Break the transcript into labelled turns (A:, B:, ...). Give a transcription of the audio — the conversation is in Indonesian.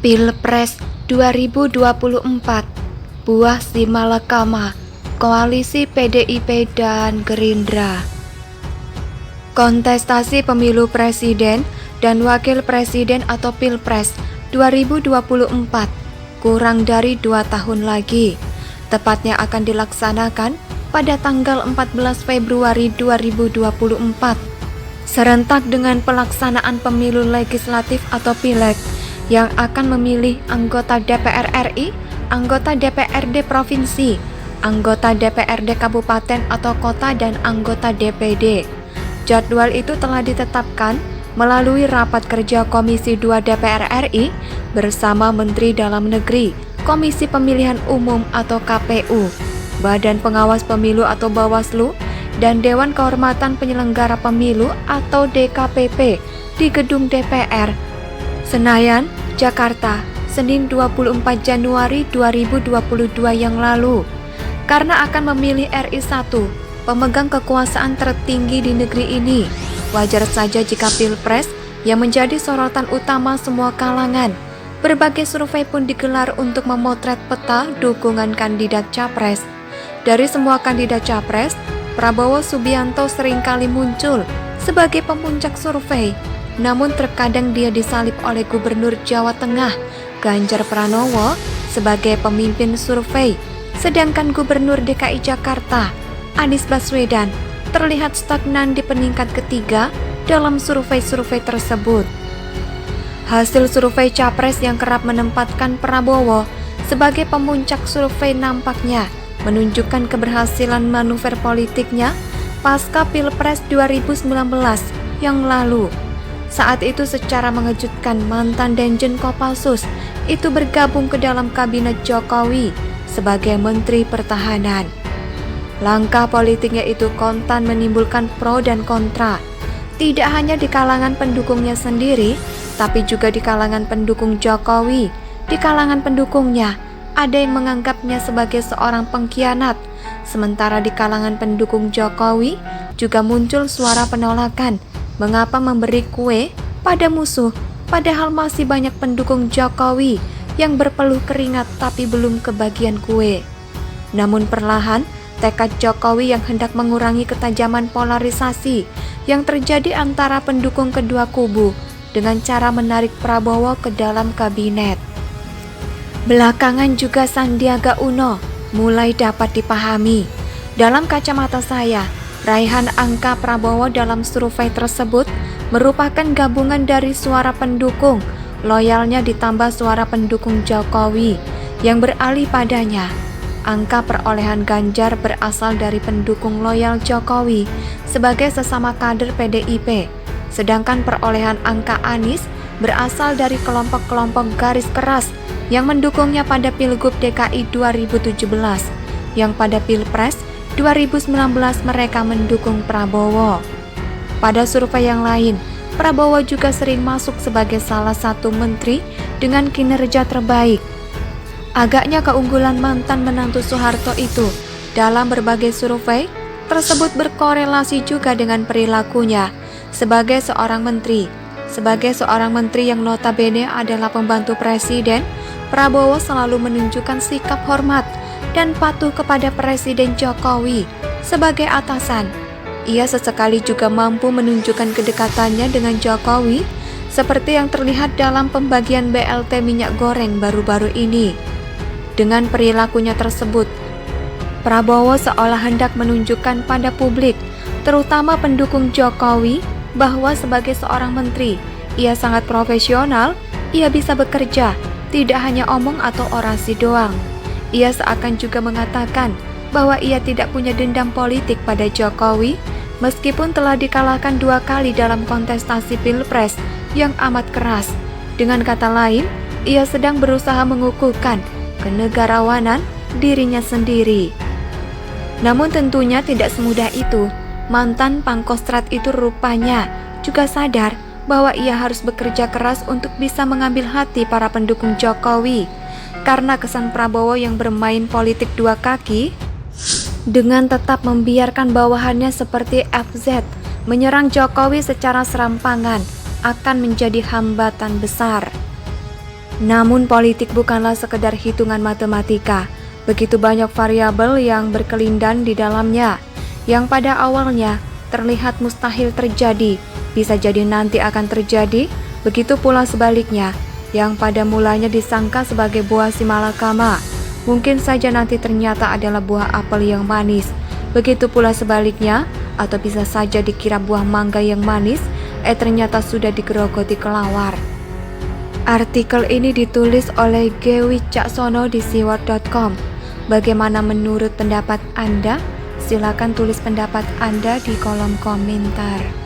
A: Pilpres 2024, buah si malakama, koalisi PDIP dan Gerindra. Kontestasi pemilu presiden dan wakil presiden atau Pilpres 2024 kurang dari 2 tahun lagi. Tepatnya akan dilaksanakan pada tanggal 14 Februari 2024. Serentak dengan pelaksanaan pemilu legislatif atau Pileg yang akan memilih anggota DPR RI, anggota DPRD provinsi, anggota DPRD kabupaten atau kota, dan anggota DPD. Jadwal itu telah ditetapkan melalui rapat kerja Komisi 2 DPR RI bersama Menteri Dalam Negeri, Komisi Pemilihan Umum atau KPU, Badan Pengawas Pemilu atau Bawaslu, dan Dewan Kehormatan Penyelenggara Pemilu atau DKPP di Gedung DPR, Senayan, Jakarta, Senin 24 Januari 2022 yang lalu. Karena akan memilih RI 1, pemegang kekuasaan tertinggi di negeri ini, wajar saja jika Pilpres yang menjadi sorotan utama semua kalangan. Berbagai survei pun digelar untuk memotret peta dukungan kandidat capres. Dari semua kandidat capres, Prabowo Subianto seringkali muncul sebagai pemuncak survei. Namun terkadang dia disalip oleh Gubernur Jawa Tengah, Ganjar Pranowo, sebagai pemimpin survei. Sedangkan Gubernur DKI Jakarta, Anies Baswedan, terlihat stagnan di peringkat ketiga dalam survei-survei tersebut. Hasil survei capres yang kerap menempatkan Prabowo sebagai pemuncak survei nampaknya menunjukkan keberhasilan manuver politiknya pasca Pilpres 2019 yang lalu. Saat itu secara mengejutkan mantan Danjen Kopassus itu bergabung ke dalam kabinet Jokowi sebagai Menteri Pertahanan. Langkah politiknya itu kontan menimbulkan pro dan kontra, tidak hanya di kalangan pendukungnya sendiri, tapi juga di kalangan pendukung Jokowi. Di kalangan pendukungnya, ada yang menganggapnya sebagai seorang pengkhianat, sementara di kalangan pendukung Jokowi juga muncul suara penolakan. Mengapa memberi kue pada musuh, padahal masih banyak pendukung Jokowi yang berpeluh keringat tapi belum kebagian kue. Namun perlahan, tekad Jokowi yang hendak mengurangi ketajaman polarisasi yang terjadi antara pendukung kedua kubu dengan cara menarik Prabowo ke dalam kabinet. Belakangan juga Sandiaga Uno mulai dapat dipahami. Dalam kacamata saya, raihan angka Prabowo dalam survei tersebut merupakan gabungan dari suara pendukung loyalnya ditambah suara pendukung Jokowi yang beralih padanya. Angka perolehan Ganjar berasal dari pendukung loyal Jokowi sebagai sesama kader PDIP, sedangkan perolehan angka Anies berasal dari kelompok-kelompok garis keras yang mendukungnya pada Pilgub DKI 2017, yang pada Pilpres 2019 mereka mendukung Prabowo. Pada survei yang lain, Prabowo juga sering masuk sebagai salah satu menteri dengan kinerja terbaik. Agaknya keunggulan mantan menantu Soeharto itu dalam berbagai survei tersebut berkorelasi juga dengan perilakunya sebagai seorang menteri. Sebagai seorang menteri yang notabene adalah pembantu presiden, Prabowo selalu menunjukkan sikap hormat dan patuh kepada Presiden Jokowi sebagai atasan. Ia sesekali juga mampu menunjukkan kedekatannya dengan Jokowi seperti yang terlihat dalam pembagian BLT minyak goreng baru-baru ini. Dengan perilakunya tersebut, Prabowo seolah hendak menunjukkan pada publik, terutama pendukung Jokowi, bahwa sebagai seorang menteri, ia sangat profesional, ia bisa bekerja, tidak hanya omong atau orasi doang. Ia seakan juga mengatakan bahwa ia tidak punya dendam politik pada Jokowi, meskipun telah dikalahkan 2 kali dalam kontestasi Pilpres yang amat keras. Dengan kata lain, ia sedang berusaha mengukuhkan kenegarawanan dirinya sendiri. Namun tentunya tidak semudah itu. Mantan Pangkostrat itu rupanya juga sadar bahwa ia harus bekerja keras untuk bisa mengambil hati para pendukung Jokowi. Karena kesan Prabowo yang bermain politik 2 kaki dengan tetap membiarkan bawahannya seperti FZ menyerang Jokowi secara serampangan akan menjadi hambatan besar. Namun politik bukanlah sekedar hitungan matematika. Begitu banyak variabel yang berkelindan di dalamnya, yang pada awalnya terlihat mustahil terjadi, bisa jadi nanti akan terjadi. Begitu pula sebaliknya, yang pada mulanya disangka sebagai buah simalakama, mungkin saja nanti ternyata adalah buah apel yang manis. Begitu pula sebaliknya, atau bisa saja dikira buah mangga yang manis, ternyata sudah digerogoti kelawar. Artikel ini ditulis oleh G. Wicaksono di siward.com. Bagaimana menurut pendapat Anda? Silakan tulis pendapat Anda di kolom komentar.